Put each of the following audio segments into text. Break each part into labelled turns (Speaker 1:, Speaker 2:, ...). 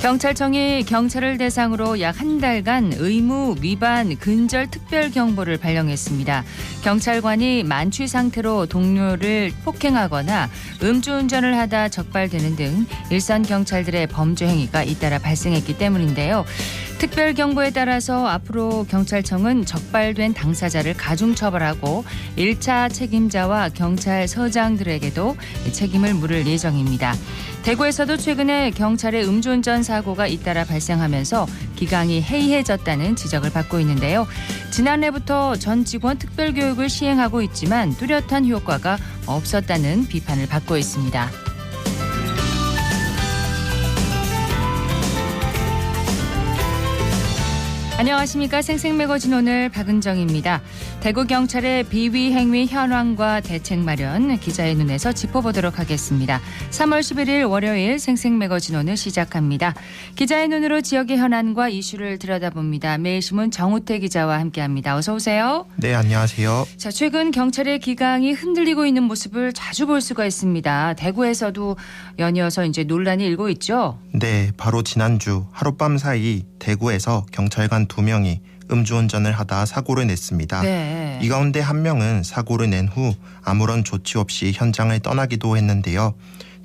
Speaker 1: 경찰청이 경찰을 대상으로 약 한 달간 의무 위반 근절 특별 경보를 발령했습니다. 경찰관이 만취 상태로 동료를 폭행하거나 음주운전을 하다 적발되는 등 일선 경찰들의 범죄 행위가 잇따라 발생했기 때문인데요. 특별 경보에 따라서 앞으로 경찰청은 적발된 당사자를 가중처벌하고 1차 책임자와 경찰서장들에게도 책임을 물을 예정입니다. 대구에서도 최근에 경찰의 음주운전 사고가 잇따라 발생하면서 기강이 해이해졌다는 지적을 받고 있는데요. 지난해부터 전 직원 특별교육을 시행하고 있지만 뚜렷한 효과가 없었다는 비판을 받고 있습니다. 안녕하십니까. 생생매거진 오늘 박은정입니다. 대구경찰의 비위 행위 현황과 대책 마련 기자의 눈에서 짚어보도록 하겠습니다. 3월 11일 월요일 생생매거진 오늘 시작합니다. 기자의 눈으로 지역의 현안과 이슈를 들여다봅니다. 매일신문 정우태 기자와 함께합니다. 어서 오세요.
Speaker 2: 네, 안녕하세요.
Speaker 1: 자, 최근 경찰의 기강이 흔들리고 있는 모습을 자주 볼 수가 있습니다. 대구에서도 연이어서 이제 논란이 일고 있죠.
Speaker 2: 네, 바로 지난주 하룻밤 사이 대구에서 경찰관 2명이 음주운전을 하다 사고를 냈습니다.
Speaker 1: 네.
Speaker 2: 이 가운데 한 명은 사고를 낸 후 아무런 조치 없이 현장을 떠나기도 했는데요.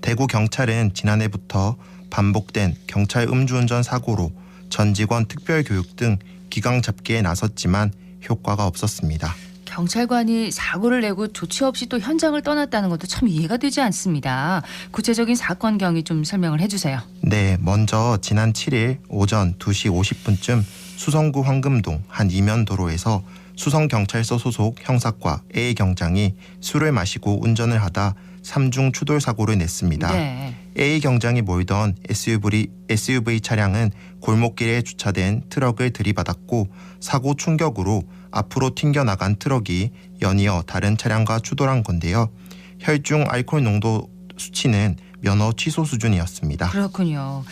Speaker 2: 대구 경찰은 지난해부터 반복된 경찰 음주운전 사고로 전 직원 특별교육 등 기강 잡기에 나섰지만 효과가 없었습니다.
Speaker 1: 경찰관이 사고를 내고 조치 없이 또 현장을 떠났다는 것도 참 이해가 되지 않습니다. 구체적인 사건 경위 좀 설명을 해주세요.
Speaker 2: 네, 먼저 지난 7일 오전 2시 50분쯤 수성구 황금동 한 이면도로에서 수성경찰서 소속 형사과 A 경장이 술을 마시고 운전을 하다 3중 추돌 사고를 냈습니다.
Speaker 1: 네.
Speaker 2: A 경장이 몰던 SUV 차량은 골목길에 주차된 트럭을 들이받았고 사고 충격으로 앞으로 튕겨나간 트럭이 연이어 다른 차량과 추돌한 건데요. 혈중 알코올 농도 수치는 면허 취소 수준이었습니다.
Speaker 1: 그렇군요.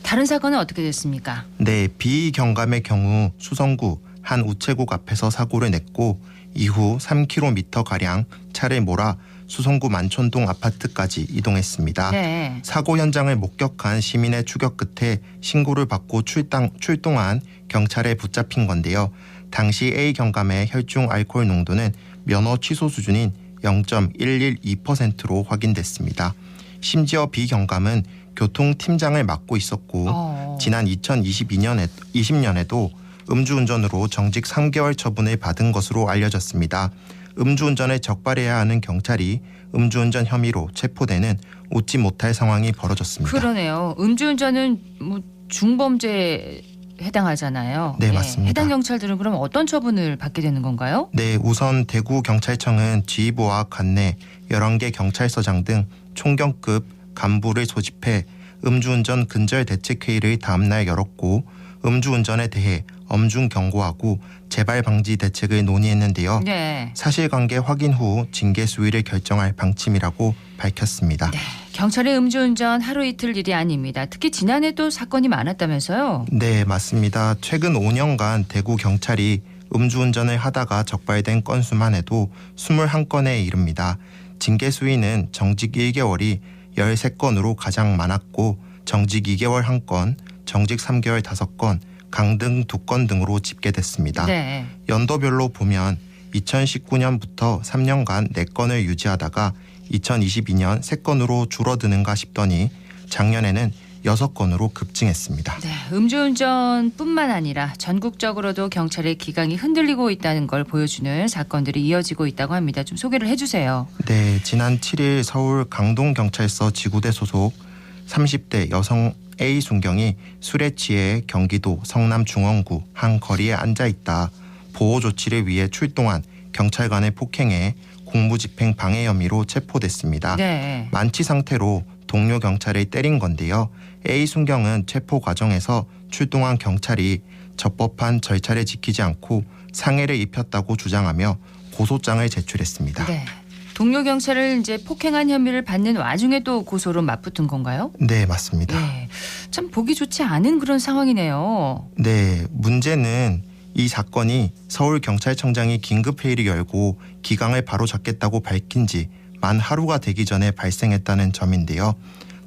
Speaker 1: 다른 사건은 어떻게 됐습니까?
Speaker 2: 네, 비경감의 경우 수성구 한 우체국 앞에서 사고를 냈고 이후 3km가량 차를 몰아 수성구 만촌동 아파트까지 이동했습니다.
Speaker 1: 네.
Speaker 2: 사고 현장을 목격한 시민의 추격 끝에 신고를 받고 출동한 경찰에 붙잡힌 건데요. 당시 A 경감의 혈중 알코올 농도는 면허 취소 수준인 0.112%로 확인됐습니다. 심지어 B 경감은 교통팀장을 맡고 있었고 지난 2020년에도 음주운전으로 정직 3개월 처분을 받은 것으로 알려졌습니다. 음주운전을 적발해야 하는 경찰이 음주운전 혐의로 체포되는 웃지 못할 상황이 벌어졌습니다.
Speaker 1: 그러네요. 음주운전은 뭐 중범죄에 해당하잖아요.
Speaker 2: 네, 맞습니다.
Speaker 1: 해당 경찰들은 그럼 어떤 처분을 받게 되는 건가요?
Speaker 2: 네, 우선 대구경찰청은 지휘부와 관내 11개 경찰서장 등 총경급 간부를 소집해 음주운전 근절 대책회의를 다음날 열었고 음주운전에 대해 엄중 경고하고 재발 방지 대책을 논의했는데요.
Speaker 1: 네.
Speaker 2: 사실관계 확인 후 징계 수위를 결정할 방침이라고 밝혔습니다.
Speaker 1: 네. 경찰의 음주운전 하루 이틀 일이 아닙니다. 특히 지난해도 사건이 많았다면서요?
Speaker 2: 네, 맞습니다. 최근 5년간 대구 경찰이 음주운전을 하다가 적발된 건수만 해도 21건에 이릅니다. 징계 수위는 정직 1개월이 13건으로 가장 많았고 정직 2개월 1건, 정직 3개월 5건, 강등 2건 등으로 집계됐습니다.
Speaker 1: 네.
Speaker 2: 연도별로 보면 2019년부터 3년간 4건을 유지하다가 2022년 3건으로 줄어드는가 싶더니 작년에는 6건으로 급증했습니다.
Speaker 1: 네, 음주운전뿐만 아니라 전국적으로도 경찰의 기강이 흔들리고 있다는 걸 보여주는 사건들이 이어지고 있다고 합니다. 좀 소개를 해주세요.
Speaker 2: 네, 지난 7일 서울 강동경찰서 지구대 소속 30대 여성 A 순경이 술에 취해 경기도 성남중원구 한 거리에 앉아있다 보호 조치를 위해 출동한 경찰관을 폭행해 공무집행 방해 혐의로 체포됐습니다.
Speaker 1: 네.
Speaker 2: 만취 상태로 동료 경찰을 때린 건데요. A 순경은 체포 과정에서 출동한 경찰이 적법한 절차를 지키지 않고 상해를 입혔다고 주장하며 고소장을 제출했습니다.
Speaker 1: 네. 동료 경찰을 이제 폭행한 혐의를 받는 와중에 또 고소로 맞붙은 건가요?
Speaker 2: 네, 맞습니다.
Speaker 1: 네. 참 보기 좋지 않은 그런 상황이네요.
Speaker 2: 네, 문제는 이 사건이 서울경찰청장이 긴급회의를 열고 기강을 바로잡겠다고 밝힌 지 만 하루가 되기 전에 발생했다는 점인데요.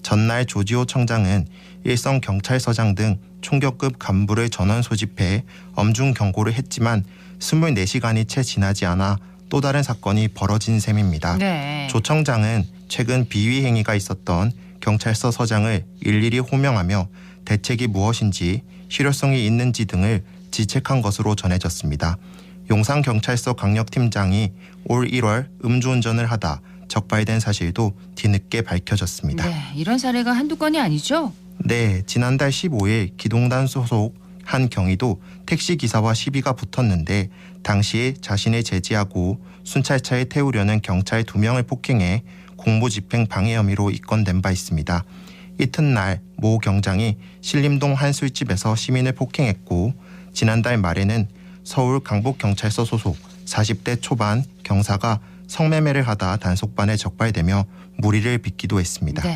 Speaker 2: 전날 조지호 청장은 일선 경찰서장 등 총격급 간부를 전원 소집해 엄중 경고를 했지만 24시간이 채 지나지 않아 또 다른 사건이 벌어진 셈입니다.
Speaker 1: 네.
Speaker 2: 조 청장은 최근 비위 행위가 있었던 경찰서 서장을 일일이 호명하며 대책이 무엇인지 실효성이 있는지 등을 지책한 것으로 전해졌습니다. 용산경찰서 강력팀장이 올 1월 음주운전을 하다 적발된 사실도 뒤늦게 밝혀졌습니다.
Speaker 1: 네, 이런 사례가 한두 건이 아니죠?
Speaker 2: 네, 지난달 15일 기동단 소속 한 경위도 택시기사와 시비가 붙었는데 당시에 자신을 제지하고 순찰차에 태우려는 경찰 2명을 폭행해 공무집행 방해 혐의로 입건된 바 있습니다. 이튿날 모 경장이 신림동 한 술집에서 시민을 폭행했고 지난달 말에는 서울 강북경찰서 소속 40대 초반 경사가 성매매를 하다 단속반에 적발되며 무리를 빚기도 했습니다.
Speaker 1: 네.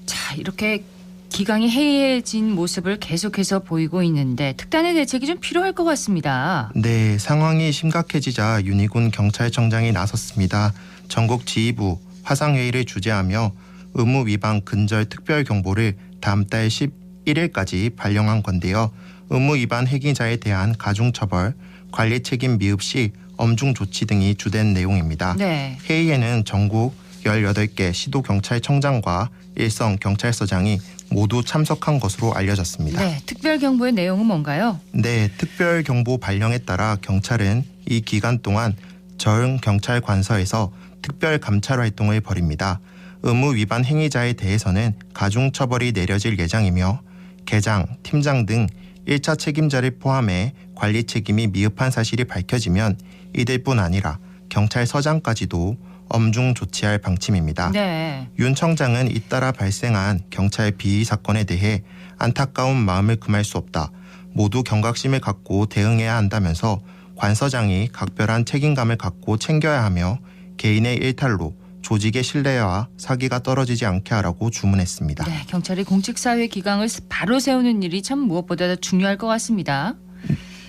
Speaker 1: 자, 이렇게 기강이 해이해진 모습을 계속해서 보이고 있는데 특단의 대책이 좀 필요할 것 같습니다.
Speaker 2: 네, 상황이 심각해지자 윤희군 경찰청장이 나섰습니다. 전국 지휘부 화상회의를 주재하며 의무 위반 근절 특별 경보를 다음 달 11일까지 발령한 건데요. 의무 위반 행위자에 대한 가중처벌, 관리 책임 미흡 시 엄중 조치 등이 주된 내용입니다.
Speaker 1: 네.
Speaker 2: 회의에는 전국 18개 시도경찰청장과 일선 경찰서장이 모두 참석한 것으로 알려졌습니다.
Speaker 1: 네, 특별 경보의 내용은 뭔가요?
Speaker 2: 네, 특별 경보 발령에 따라 경찰은 이 기간 동안 전 경찰관서에서 특별 감찰 활동을 벌입니다. 의무 위반 행위자에 대해서는 가중 처벌이 내려질 예정이며 계장, 팀장 등 1차 책임자를 포함해 관리 책임이 미흡한 사실이 밝혀지면 이들뿐 아니라 경찰서장까지도 엄중 조치할 방침입니다.
Speaker 1: 네.
Speaker 2: 윤 청장은 잇따라 발생한 경찰 비위 사건에 대해 안타까운 마음을 금할 수 없다. 모두 경각심을 갖고 대응해야 한다면서 관서장이 각별한 책임감을 갖고 챙겨야 하며 개인의 일탈로 조직의 신뢰와 사기가 떨어지지 않게 하라고 주문했습니다.
Speaker 1: 네, 경찰이 공직사회 기강을 바로 세우는 일이 참 무엇보다 중요할 것 같습니다.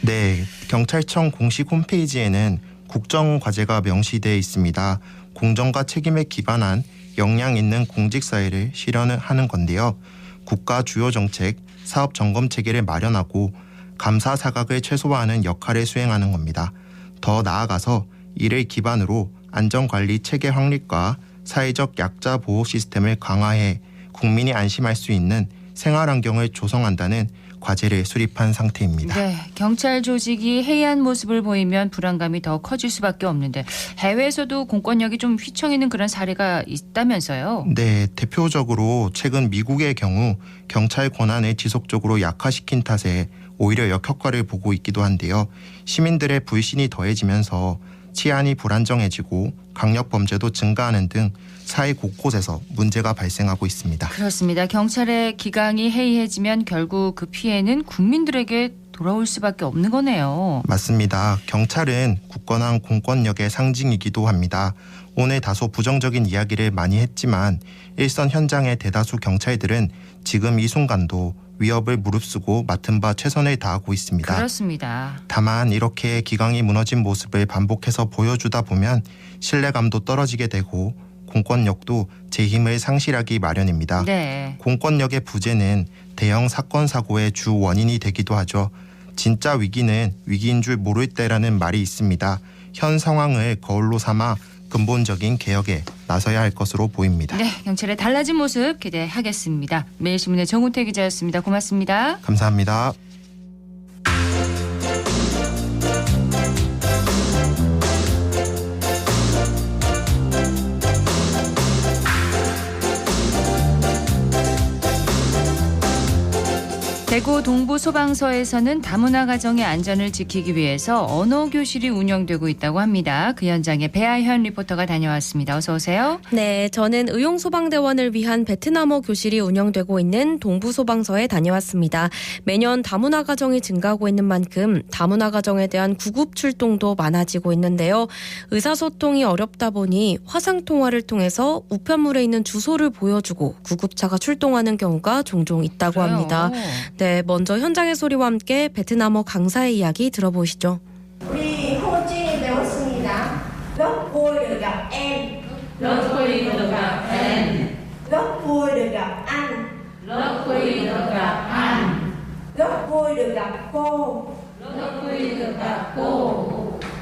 Speaker 2: 네, 경찰청 공식 홈페이지에는 국정과제가 명시되어 있습니다. 공정과 책임에 기반한 역량 있는 공직사회를 실현하는 건데요. 국가 주요 정책, 사업 점검 체계를 마련하고 감사 사각을 최소화하는 역할을 수행하는 겁니다. 더 나아가서 이를 기반으로 안전관리 체계 확립과 사회적 약자 보호 시스템을 강화해 국민이 안심할 수 있는 생활 환경을 조성한다는 과제를 수립한 상태입니다.
Speaker 1: 네, 경찰 조직이 해이한 모습을 보이면 불안감이 더 커질 수밖에 없는데 해외에서도 공권력이 좀 휘청이는 그런 사례가 있다면서요?
Speaker 2: 네, 대표적으로 최근 미국의 경우 경찰 권한을 지속적으로 약화시킨 탓에 오히려 역효과를 보고 있기도 한데요. 시민들의 불신이 더해지면서 치안이 불안정해지고 강력 범죄도 증가하는 등 사회 곳곳에서 문제가 발생하고 있습니다.
Speaker 1: 그렇습니다. 경찰의 기강이 해이해지면 결국 그 피해는 국민들에게 돌아올 수밖에 없는 거네요.
Speaker 2: 맞습니다. 경찰은 굳건한 공권력의 상징이기도 합니다. 오늘 다소 부정적인 이야기를 많이 했지만 일선 현장의 대다수 경찰들은 지금 이 순간도 위협을 무릅쓰고 맡은 바 최선을 다하고 있습니다.
Speaker 1: 그렇습니다.
Speaker 2: 다만 이렇게 기강이 무너진 모습을 반복해서 보여주다 보면 신뢰감도 떨어지게 되고 공권력도 제 힘을 상실하기 마련입니다.
Speaker 1: 네.
Speaker 2: 공권력의 부재는 대형 사건 사고의 주 원인이 되기도 하죠. 진짜 위기는 위기인 줄 모를 때라는 말이 있습니다. 현 상황을 거울로 삼아 근본적인 개혁에 나서야 할 것으로 보입니다.
Speaker 1: 네, 경찰의 달라진 모습 기대하겠습니다. 매일신문의 정우태 기자였습니다. 고맙습니다.
Speaker 2: 감사합니다.
Speaker 1: 대구 동부소방서에서는 다문화 가정의 안전을 지키기 위해서 언어교실이 운영되고 있다고 합니다. 그 현장에 배아현 리포터가 다녀왔습니다. 어서 오세요.
Speaker 3: 네, 저는 의용소방대원을 위한 베트남어 교실이 운영되고 있는 동부소방서에 다녀왔습니다. 매년 다문화 가정이 증가하고 있는 만큼 다문화 가정에 대한 구급 출동도 많아지고 있는데요. 의사소통이 어렵다 보니 화상통화를 통해서 우편물에 있는 주소를 보여주고 구급차가 출동하는 경우가 종종 있다고
Speaker 1: 그래요.
Speaker 3: 합니다. 네, 먼저 현장의 소리와 함께 베트남어 강사의 이야기 들어보시죠.
Speaker 4: 우리 호칭이 배웠습니다. rất vui được gặp em.
Speaker 5: Rất vui được gặp em.
Speaker 4: Rất vui được gặp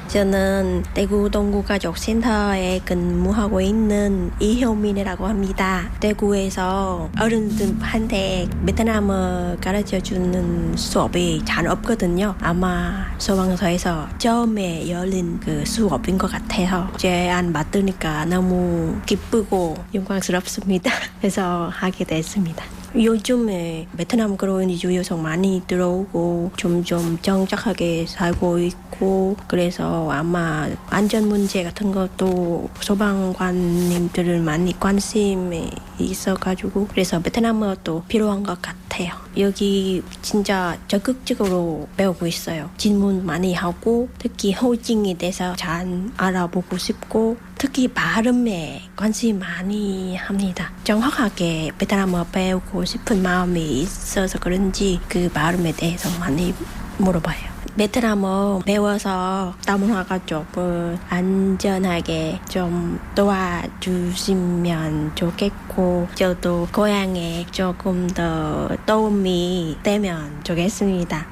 Speaker 4: 저는 대구 동구가족센터에 근무하고 있는 이효민이라고 합니다. 대구에서 어른들한테 베트남어 가르쳐주는 수업이 잘 없거든요. 아마 소방서에서 처음에 열린 그 수업인 것 같아요. 제안 맡으니까 너무 기쁘고 영광스럽습니다. 그래서 하게 됐습니다. 요즘에 베트남 그런 이주 여성 많이 들어오고 점점 정착하게 살고 있고 그래서 아마 안전 문제 같은 것도 소방관님들을 많이 관심이 있어가지고 그래서 베트남어도 필요한 것 같아요. 여기 진짜 적극적으로 배우고 있어요. 질문 많이 하고 특히 호칭에 대해서 잘 알아보고 싶고 특히 발음에 관심 많이 합니다. 정확하게 베트남어 배우고 싶은 마음이 있어서 그런지 그 발음에 대해서 많이 물어봐요. 베트남어 배워서 다문화 가족을 안전하게 좀 도와주시면 좋겠고 저도 고향에 조금 더 도움이 되면 좋겠습니다.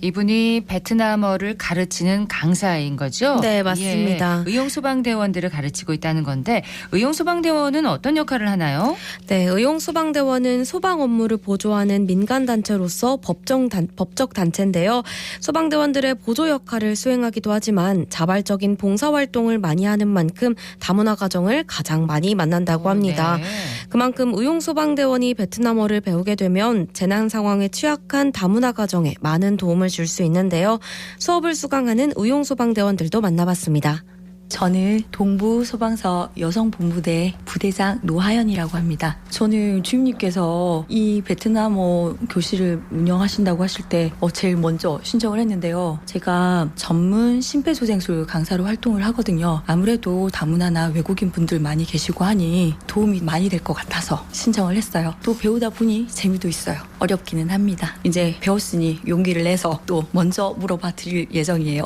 Speaker 1: 이분이 베트남어를 가르치는 강사인 거죠?
Speaker 3: 네, 맞습니다.
Speaker 1: 예, 의용소방대원들을 가르치고 있다는 건데 의용소방대원은 어떤 역할을 하나요?
Speaker 3: 네, 의용소방대원은 소방 업무를 보조하는 민간단체로서 법적 단체인데요. 소방대원들의 보조 역할을 수행하기도 하지만 자발적인 봉사활동을 많이 하는 만큼 다문화 가정을 가장 많이 만난다고 합니다.
Speaker 1: 네.
Speaker 3: 그만큼 의용소방대원이 베트남어를 배우게 되면 재난 상황에 취약한 다문화 가정에 많은 도움을 줄 수 있는데요. 수업을 수강하는 의용소방대원들도 만나봤습니다.
Speaker 5: 저는 동부소방서 여성본부대 부대장 노하연이라고 합니다. 저는 주임님께서 이 베트남어 교실을 운영하신다고 하실 때 제일 먼저 신청을 했는데요. 제가 전문 심폐소생술 강사로 활동을 하거든요. 아무래도 다문화나 외국인 분들 많이 계시고 하니 도움이 많이 될 것 같아서 신청을 했어요. 또 배우다 보니 재미도 있어요. 어렵기는 합니다. 이제 배웠으니 용기를 내서 또 먼저 물어봐 드릴 예정이에요.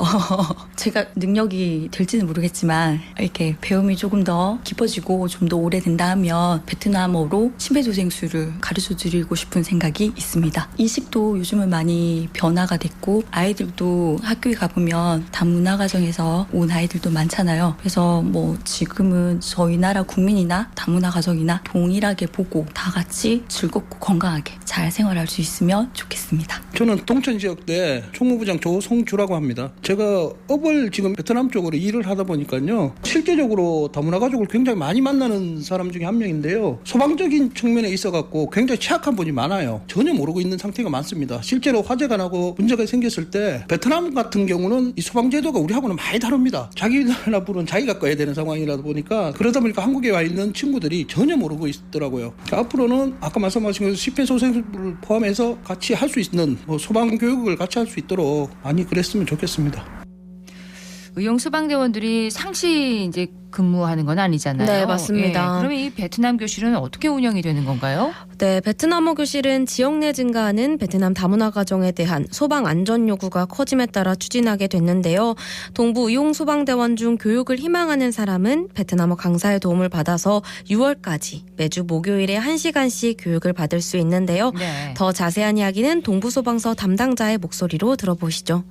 Speaker 5: 제가 능력이 될지는 모르겠지만 이렇게 배움이 조금 더 깊어지고 좀 더 오래된다 하면 베트남어로 심폐소생술을 가르쳐드리고 싶은 생각이 있습니다. 인식도 요즘은 많이 변화가 됐고 아이들도 학교에 가보면 다문화 가정에서 온 아이들도 많잖아요. 그래서 뭐 지금은 저희 나라 국민이나 다문화 가정이나 동일하게 보고 다 같이 즐겁고 건강하게 잘 생활할 수 있으면 좋겠습니다.
Speaker 6: 저는 동천지역대 총무부장 조성주라고 합니다. 제가 업을 지금 베트남 쪽으로 일을 하다 보니까요. 실제적으로 다문화 가족을 굉장히 많이 만나는 사람 중에 한 명인데요. 소방적인 측면에 있어갖고 굉장히 취약한 분이 많아요. 전혀 모르고 있는 상태가 많습니다. 실제로 화재가 나고 문제가 생겼을 때 베트남 같은 경우는 이 소방제도가 우리하고는 많이 다릅니다. 자기 나라 불은 자기가 꺼야 되는 상황이라다 보니까 그러다 보니까 한국에 와 있는 친구들이 전혀 모르고 있더라고요. 앞으로는 아까 말씀하신 것처럼 심폐소생술을 포함해서 같이 할 수 있는 소방 교육을 같이 할 수 있도록 많이 그랬으면 좋겠습니다.
Speaker 1: 의용소방대원들이 상시 이제 근무하는 건 아니잖아요.
Speaker 3: 네, 맞습니다.
Speaker 1: 예, 그러면 이 베트남 교실은 어떻게 운영이 되는 건가요?
Speaker 3: 네, 베트남어 교실은 지역 내 증가하는 베트남 다문화 가정에 대한 소방 안전 요구가 커짐에 따라 추진하게 됐는데요. 동부 의용소방대원 중 교육을 희망하는 사람은 베트남어 강사의 도움을 받아서 6월까지 매주 목요일에 1시간씩 교육을 받을 수 있는데요.
Speaker 1: 네.
Speaker 3: 더 자세한 이야기는 동부소방서 담당자의 목소리로 들어보시죠.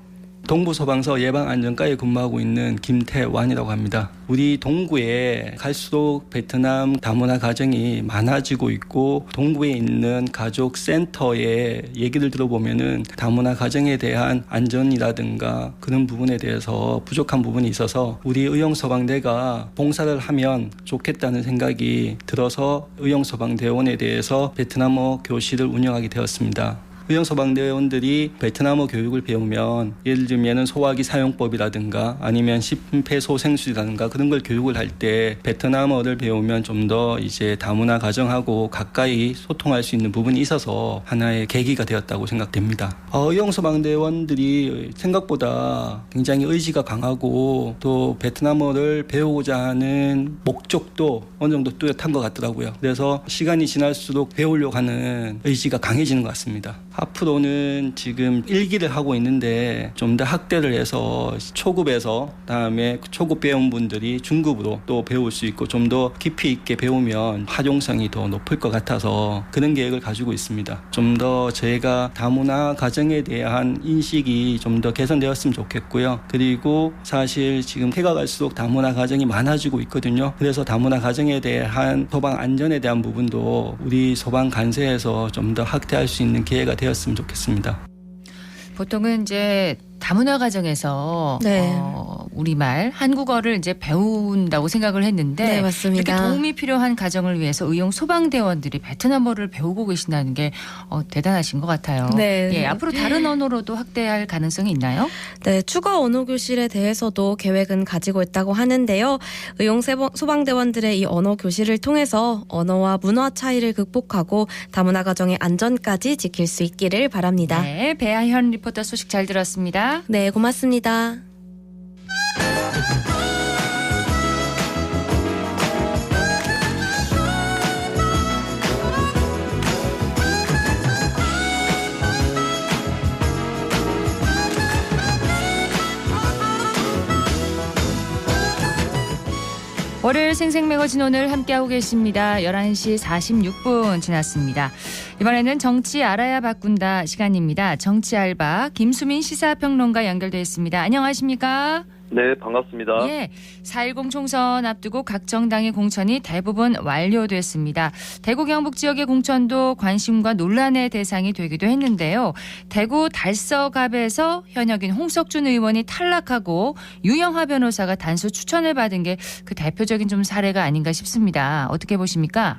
Speaker 7: 동부소방서 예방안전과에 근무하고 있는 김태완이라고 합니다. 우리 동구에 갈수록 베트남 다문화 가정이 많아지고 있고 동구에 있는 가족센터의 얘기를 들어보면은 다문화 가정에 대한 안전이라든가 그런 부분에 대해서 부족한 부분이 있어서 우리 의용소방대가 봉사를 하면 좋겠다는 생각이 들어서 의용소방대원에 대해서 베트남어 교실을 운영하게 되었습니다. 의용소방대원들이 베트남어 교육을 배우면 예를 들면 소화기 사용법이라든가 아니면 심폐소생술이라든가 그런 걸 교육을 할 때 베트남어를 배우면 좀 더 이제 다문화 가정하고 가까이 소통할 수 있는 부분이 있어서 하나의 계기가 되었다고 생각됩니다. 의용소방대원들이 생각보다 굉장히 의지가 강하고 또 베트남어를 배우고자 하는 목적도 어느 정도 뚜렷한 것 같더라고요. 그래서 시간이 지날수록 배우려고 하는 의지가 강해지는 것 같습니다. 앞으로는 지금 1기를 하고 있는데 좀 더 확대를 해서 초급에서 다음에 초급 배운 분들이 중급으로 또 배울 수 있고 좀 더 깊이 있게 배우면 활용성이 더 높을 것 같아서 그런 계획을 가지고 있습니다. 좀 더 저희가 다문화 가정에 대한 인식이 좀 더 개선되었으면 좋겠고요. 그리고 사실 지금 해가 갈수록 다문화 가정이 많아지고 있거든요. 그래서 다문화 가정에 대한 소방 안전에 대한 부분도 우리 소방 관세에서 좀 더 확대할 수 있는 기회가 되었으면 좋겠습니다.
Speaker 1: 보통은 이제 다문화 가정에서
Speaker 3: 네.
Speaker 1: 우리말 한국어를 이제 배운다고 생각을 했는데
Speaker 3: 네, 맞습니다.
Speaker 1: 이렇게 도움이 필요한 가정을 위해서 의용 소방대원들이 베트남어를 배우고 계신다는 게 대단하신 것 같아요.
Speaker 3: 네.
Speaker 1: 예, 앞으로 다른 언어로도 확대할 가능성이 있나요?
Speaker 3: 네, 추가 언어 교실에 대해서도 계획은 가지고 있다고 하는데요. 의용 소방대원들의 이 언어 교실을 통해서 언어와 문화 차이를 극복하고 다문화 가정의 안전까지 지킬 수 있기를 바랍니다.
Speaker 1: 네, 배아현 리포터 소식 잘 들었습니다.
Speaker 3: 네, 고맙습니다.
Speaker 1: 월요일 생생매거진 오늘 함께하고 계십니다. 11시 46분 지났습니다. 이번에는 정치 알아야 바꾼다 시간입니다. 정치 알바 김수민 시사평론가 연결되어 있습니다. 안녕하십니까?
Speaker 8: 네, 반갑습니다.
Speaker 1: 예, 4.10 총선 앞두고 각 정당의 공천이 대부분 완료됐습니다. 대구 경북 지역의 공천도 관심과 논란의 대상이 되기도 했는데요. 대구 달서갑에서 현역인 홍석준 의원이 탈락하고 유영하 변호사가 단수 추천을 받은 게 그 대표적인 좀 사례가 아닌가 싶습니다. 어떻게 보십니까?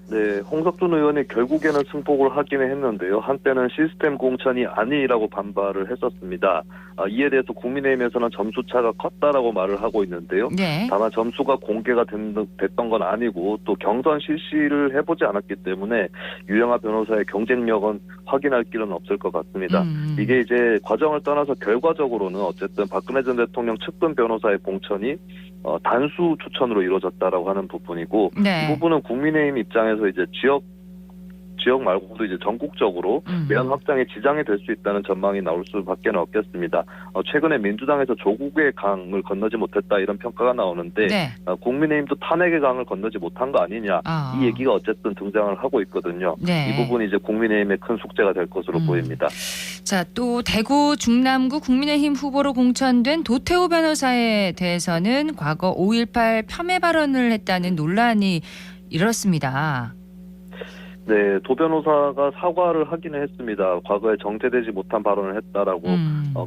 Speaker 8: 네, 홍석준 의원이 결국에는 승복을 하기는 했는데요. 한때는 시스템 공천이 아니라고 반발을 했었습니다. 이에 대해서 국민의힘에서는 점수차가 컸다라고 말을 하고 있는데요.
Speaker 1: 네.
Speaker 8: 다만 점수가 공개가 됐던 건 아니고 또 경선 실시를 해보지 않았기 때문에 유영하 변호사의 경쟁력은 확인할 길은 없을 것 같습니다. 이게 이제 과정을 떠나서 결과적으로는 어쨌든 박근혜 전 대통령 측근 변호사의 공천이 단수 추천으로 이루어졌다라고 하는 부분이고
Speaker 1: 네.
Speaker 8: 이 부분은 국민의힘 입장에서 이제 지역 말고도 이제 전국적으로 매연 확장에 지장이 될 수 있다는 전망이 나올 수밖에 없겠습니다. 최근에 민주당에서 조국의 강을 건너지 못했다 이런 평가가 나오는데
Speaker 1: 네.
Speaker 8: 국민의힘도 탄핵의 강을 건너지 못한 거 아니냐 이 얘기가 어쨌든 등장을 하고 있거든요.
Speaker 1: 네.
Speaker 8: 이 부분이 이제 국민의힘의 큰 숙제가 될 것으로 보입니다.
Speaker 1: 자, 또 대구 중남구 국민의힘 후보로 공천된 도태우 변호사에 대해서는 과거 5.18 폄훼 발언을 했다는 논란이 일었습니다.
Speaker 8: 네, 도 변호사가 사과를 하기는 했습니다. 과거에 정제되지 못한 발언을 했다라고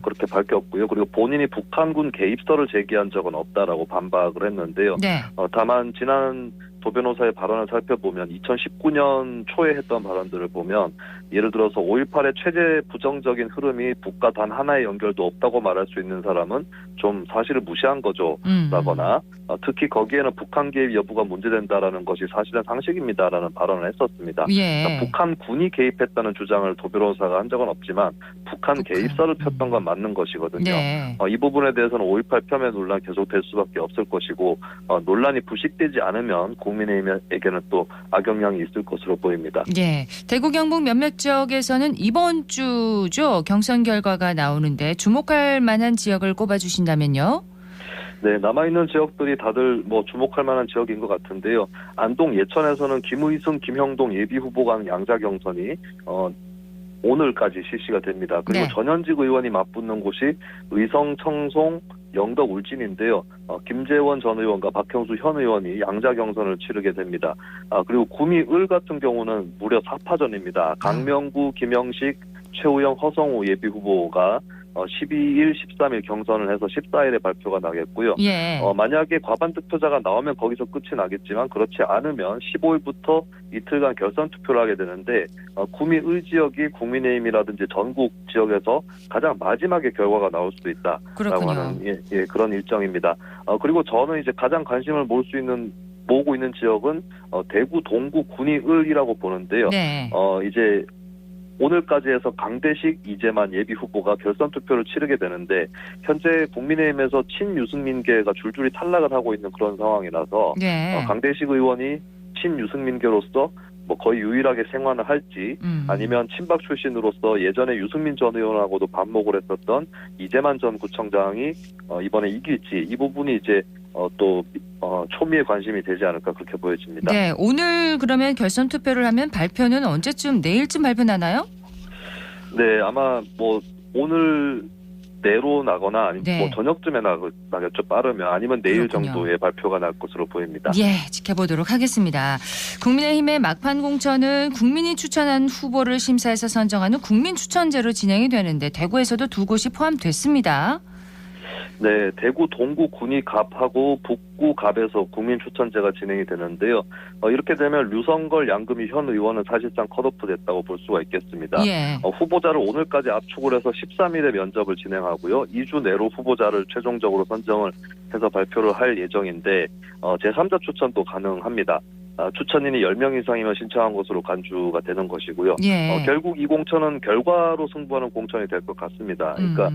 Speaker 8: 그렇게 밝혔고요. 그리고 본인이 북한군 개입설을 제기한 적은 없다라고 반박을 했는데요.
Speaker 1: 네.
Speaker 8: 다만 지난 도 변호사의 발언을 살펴보면 2019년 초에 했던 발언들을 보면 예를 들어서 5.18의 최대 부정적인 흐름이 북과 단 하나의 연결도 없다고 말할 수 있는 사람은 좀 사실을 무시한 거죠. 라거나 특히 거기에는 북한 개입 여부가 문제된다라는 것이 사실은 상식입니다라는 발언을 했었습니다.
Speaker 1: 예.
Speaker 8: 그러니까 북한군이 개입했다는 주장을 도 변호사가 한 적은 없지만 북한 개입설을 폈던 건 맞는 것이거든요.
Speaker 1: 네.
Speaker 8: 이 부분에 대해서는 5.18 폄훼 논란 계속될 수밖에 없을 것이고 논란이 부식되지 않으면 국민의힘에게는 또 악영향이 있을 것으로 보입니다.
Speaker 1: 예. 대구 경북 몇몇 지역에서는 이번 주죠. 경선 결과가 나오는데 주목할 만한 지역을 꼽아주신다면요.
Speaker 8: 네, 남아있는 지역들이 다들 주목할 만한 지역인 것 같은데요. 안동 예천에서는 김의승, 김형동 예비후보 간 양자 경선이 오늘까지 실시가 됩니다. 그리고
Speaker 1: 네.
Speaker 8: 전현직 의원이 맞붙는 곳이 의성, 청송, 영덕, 울진인데요. 김재원 전 의원과 박형수 현 의원이 양자 경선을 치르게 됩니다. 그리고 구미 을 같은 경우는 무려 4파전입니다. 강명구, 김영식, 최우영, 허성우 예비후보가 12일, 13일 경선을 해서 14일에 발표가 나겠고요.
Speaker 1: 예.
Speaker 8: 만약에 과반 득표자가 나오면 거기서 끝이 나겠지만 그렇지 않으면 15일부터 이틀간 결선 투표를 하게 되는데 구미 을 지역이 국민의힘이라든지 전국 지역에서 가장 마지막에 결과가 나올 수도 있다라고
Speaker 1: 그렇군요.
Speaker 8: 하는 그런 일정입니다. 그리고 저는 이제 가장 관심을 모으고 있는 지역은 대구 동구 군위 을이라고 보는데요.
Speaker 1: 네.
Speaker 8: 이제 오늘까지 해서 강대식, 이재만 예비 후보가 결선 투표를 치르게 되는데 현재 국민의힘에서 친유승민계가 줄줄이 탈락을 하고 있는 그런 상황이라서
Speaker 1: 네.
Speaker 8: 강대식 의원이 친유승민계로서 뭐 거의 유일하게 생환을 할지 아니면 친박 출신으로서 예전에 유승민 전 의원하고도 반목을 했었던 이재만 전 구청장이 이번에 이길지 이 부분이 이제 또 초미의 관심이 되지 않을까 그렇게 보여집니다.
Speaker 1: 네, 오늘 그러면 결선 투표를 하면 발표는 언제쯤 내일쯤 발표 나나요?
Speaker 8: 네, 아마 뭐 오늘 내로 나거나 아니면
Speaker 1: 네.
Speaker 8: 뭐 저녁쯤에 나겠죠. 빠르면 아니면 내일
Speaker 1: 그렇군요.
Speaker 8: 정도에 발표가 날 것으로 보입니다.
Speaker 1: 예, 지켜보도록 하겠습니다. 국민의힘의 막판 공천은 국민이 추천한 후보를 심사해서 선정하는 국민추천제로 진행이 되는데 대구에서도 두 곳이 포함됐습니다.
Speaker 8: 네, 대구 동구 군이 갑하고 북구 갑에서 국민추천제가 진행이 되는데요. 이렇게 되면 류성걸, 양금희 현 의원은 사실상 컷오프 됐다고 볼 수가 있겠습니다.
Speaker 1: 예.
Speaker 8: 후보자를 오늘까지 압축을 해서 13일에 면접을 진행하고요. 2주 내로 후보자를 최종적으로 선정을 해서 발표를 할 예정인데 제3자 추천도 가능합니다. 추천인이 10명 이상이면 신청한 것으로 간주가 되는 것이고요.
Speaker 1: 예.
Speaker 8: 결국 이 공천은 결과로 승부하는 공천이 될 것 같습니다. 그러니까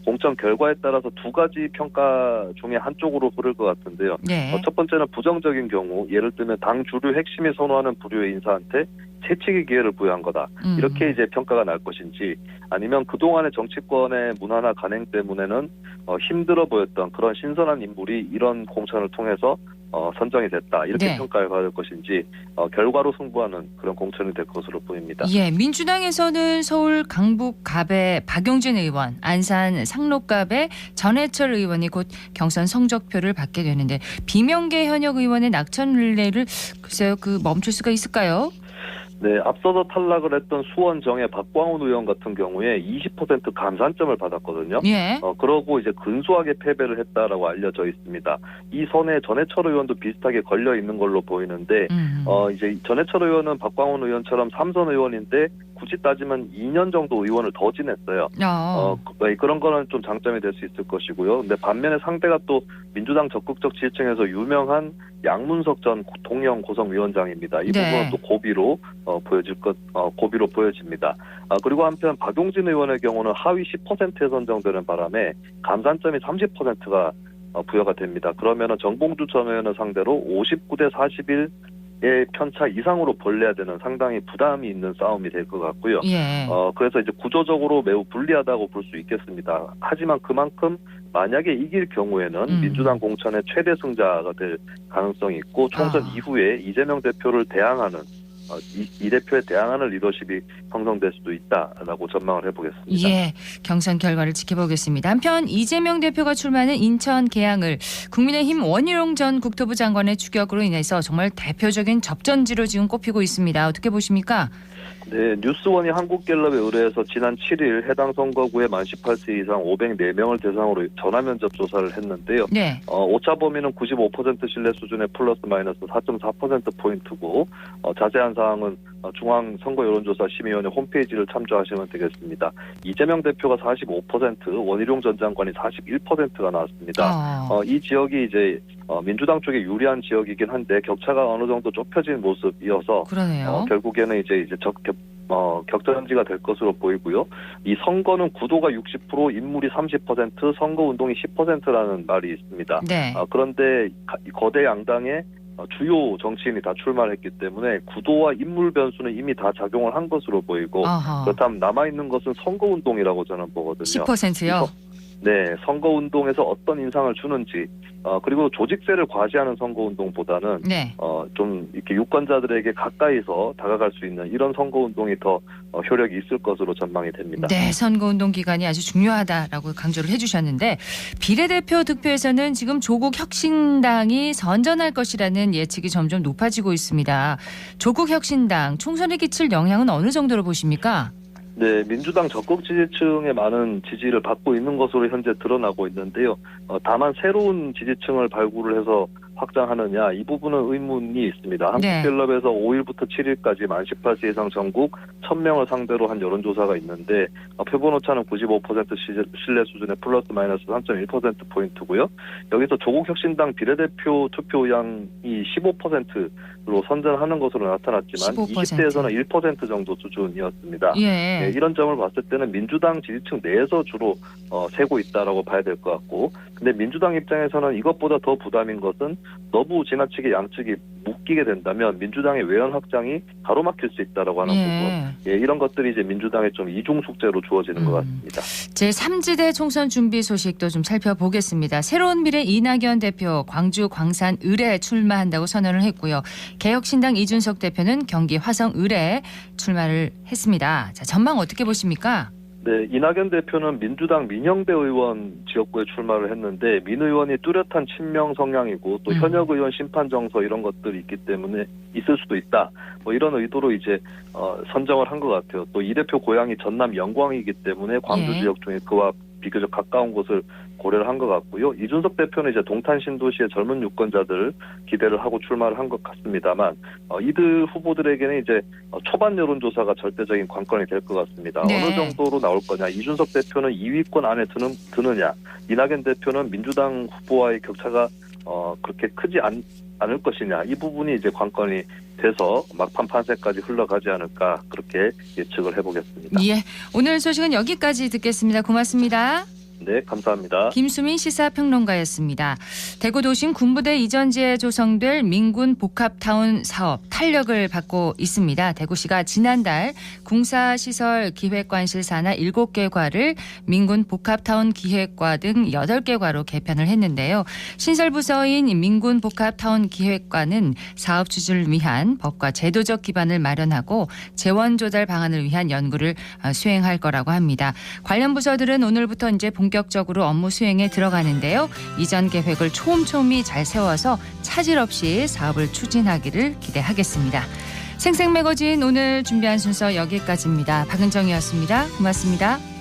Speaker 8: 공천 결과에 따라서 두 가지 평가 중에 한쪽으로 흐를 것 같은데요.
Speaker 1: 네.
Speaker 8: 첫 번째는 부정적인 경우, 예를 들면 당 주류 핵심이 선호하는 부류의 인사한테 채찍의 기회를 부여한 거다. 이렇게 이제 평가가 날 것인지, 아니면 그동안의 정치권의 문화나 관행 때문에는 힘들어 보였던 그런 신선한 인물이 이런 공천을 통해서 선정이 됐다. 이렇게
Speaker 1: 네.
Speaker 8: 평가를 받을 것인지 결과로 승부하는 그런 공천이 될 것으로 보입니다.
Speaker 1: 예, 민주당에서는 서울 강북갑의 박용진 의원, 안산 상록갑의 전해철 의원이 곧 경선 성적표를 받게 되는데 비명계 현역 의원의 낙천 릴레이를 글쎄요, 멈출 수가 있을까요?
Speaker 8: 네, 앞서서 탈락을 했던 수원정의 박광훈 의원 같은 경우에 20% 감산점을 받았거든요.
Speaker 1: 예.
Speaker 8: 그러고 이제 근소하게 패배를 했다라고 알려져 있습니다. 이 선에 전해철 의원도 비슷하게 걸려 있는 걸로 보이는데, 이제 전해철 의원은 박광훈 의원처럼 3선 의원인데 굳이 따지면 2년 정도 의원을 더 지냈어요. 그런 거는 좀 장점이 될 수 있을 것이고요. 근데 반면에 상대가 또 민주당 적극적 지지층에서 유명한 양문석 전 동영 고성위원장입니다. 이
Speaker 1: 네.
Speaker 8: 부분은 또 고비로 고비로 보여집니다. 그리고 한편 박용진 의원의 경우는 하위 10%에 선정되는 바람에 감산점이 30%가 부여가 됩니다. 그러면은 정봉주 전 의원을 상대로 59대 41의 편차 이상으로 벌려야 되는 상당히 부담이 있는 싸움이 될 것 같고요.
Speaker 1: 예.
Speaker 8: 그래서 이제 구조적으로 매우 불리하다고 볼 수 있겠습니다. 하지만 그만큼 만약에 이길 경우에는 민주당 공천의 최대 승자가 될 가능성이 있고 총선 이후에 이재명 대표를 대항하는 이 대표에 대항하는 리더십이 형성될 수도 있다라고 전망을 해보겠습니다.
Speaker 1: 예, 경선 결과를 지켜보겠습니다. 한편 이재명 대표가 출마하는 인천 계양을 국민의힘 원희룡 전 국토부 장관의 추격으로 인해서 정말 대표적인 접전지로 지금 꼽히고 있습니다. 어떻게 보십니까?
Speaker 8: 네, 뉴스원이 한국갤럽에 의뢰해서 지난 7일 해당 선거구에 만 18세 이상 504명을 대상으로 전화 면접 조사를 했는데요.
Speaker 1: 네.
Speaker 8: 오차 범위는 95% 신뢰 수준의 플러스 마이너스 4.4%포인트고 자세한 사항은 중앙선거여론조사심의위원회 홈페이지를 참조하시면 되겠습니다. 이재명 대표가 45%, 원희룡 전 장관이 41%가 나왔습니다. 이 지역이 이제 민주당 쪽에 유리한 지역이긴 한데 격차가 어느 정도 좁혀진 모습이어서
Speaker 1: 그러네요.
Speaker 8: 결국에는 이제 격전지가 될 것으로 보이고요. 이 선거는 구도가 60%, 인물이 30%, 선거운동이 10%라는 말이 있습니다.
Speaker 1: 네.
Speaker 8: 그런데 거대 양당의 주요 정치인이 다 출마를 했기 때문에 구도와 인물 변수는 이미 다 작용을 한 것으로 보이고 그렇다면 남아있는 것은 선거운동이라고 저는 보거든요.
Speaker 1: 10%요?
Speaker 8: 네, 선거운동에서 어떤 인상을 주는지 그리고 조직세를 과시하는 선거운동보다는
Speaker 1: 네.
Speaker 8: 좀 이렇게 유권자들에게 가까이서 다가갈 수 있는 이런 선거운동이 더 효력이 있을 것으로 전망이 됩니다.
Speaker 1: 네, 선거운동 기간이 아주 중요하다라고 강조를 해주셨는데 비례대표 득표에서는 지금 조국 혁신당이 선전할 것이라는 예측이 점점 높아지고 있습니다. 조국 혁신당 총선에 끼칠 영향은 어느 정도로 보십니까?
Speaker 8: 네, 민주당 적극 지지층의 많은 지지를 받고 있는 것으로 현재 드러나고 있는데요. 다만 새로운 지지층을 발굴을 해서 확장하느냐 이 부분은 의문이 있습니다. 한국갤럽에서 5일부터 7일까지 만 18세 이상 전국 1000명을 상대로 한 여론조사가 있는데 표본 오차는 95% 신뢰 수준의 플러스 마이너스 3.1%포인트고요. 여기서 조국 혁신당 비례대표 투표 의향이 15%로 선전하는 것으로 나타났지만
Speaker 1: 15%.
Speaker 8: 20대에서는 1% 정도 수준이었습니다.
Speaker 1: 예.
Speaker 8: 네, 이런 점을 봤을 때는 민주당 지지층 내에서 주로 세고 있다라고 봐야 될 것 같고 근데 민주당 입장에서는 이것보다 더 부담인 것은 너무 지나치게 양측이 묶이게 된다면 민주당의 외연 확장이 가로막힐 수 있다라고 하는 부분, 이런 것들이 이제 민주당의 좀 이중 숙제로 주어지는 것 같습니다.
Speaker 1: 제3지대 총선 준비 소식도 좀 살펴보겠습니다. 새로운 미래 이낙연 대표 광주 광산 을에 출마한다고 선언을 했고요. 개혁신당 이준석 대표는 경기 화성 을에 출마를 했습니다. 자, 전망 어떻게 보십니까?
Speaker 8: 네, 이낙연 대표는 민주당 민영배 의원 지역구에 출마를 했는데 민 의원이 뚜렷한 친명 성향이고 또 현역 의원 심판 정서 이런 것들이 있기 때문에 있을 수도 있다. 뭐 이런 의도로 이제 선정을 한 것 같아요. 또 이 대표 고향이 전남 영광이기 때문에 광주 지역 중에 그와 비교적 가까운 곳을 고려를 한 것 같고요. 이준석 대표는 이제 동탄 신도시의 젊은 유권자들 기대를 하고 출마를 한 것 같습니다만 이들 후보들에게는 이제 초반 여론조사가 절대적인 관건이 될 것 같습니다.
Speaker 1: 네.
Speaker 8: 어느 정도로 나올 거냐. 이준석 대표는 2위권 안에 드느냐. 이낙연 대표는 민주당 후보와의 격차가 그렇게 크지 않을 것이냐. 이 부분이 이제 관건이 돼서 막판 판세까지 흘러가지 않을까 그렇게 예측을 해보겠습니다.
Speaker 1: 예, 오늘 소식은 여기까지 듣겠습니다. 고맙습니다.
Speaker 8: 네, 감사합니다.
Speaker 1: 김수민 시사평론가였습니다. 대구 도심 군부대 이전지에 조성될 민군 복합타운 사업 탄력을 받고 있습니다. 대구시가 지난달 군사시설 기획관실 산하 7개 과를 민군 복합타운 기획과 등 8개 과로 개편을 했는데요. 신설부서인 민군 복합타운 기획과는 사업 추진을 위한 법과 제도적 기반을 마련하고 재원 조달 방안을 위한 연구를 수행할 거라고 합니다. 관련 부서들은 오늘부터 이제 본격적으로 업무 수행에 들어가는데요. 이전 계획을 촘촘히 잘 세워서 차질 없이 사업을 추진하기를 기대하겠습니다. 생생매거진 오늘 준비한 순서 여기까지입니다. 박은정이었습니다. 고맙습니다.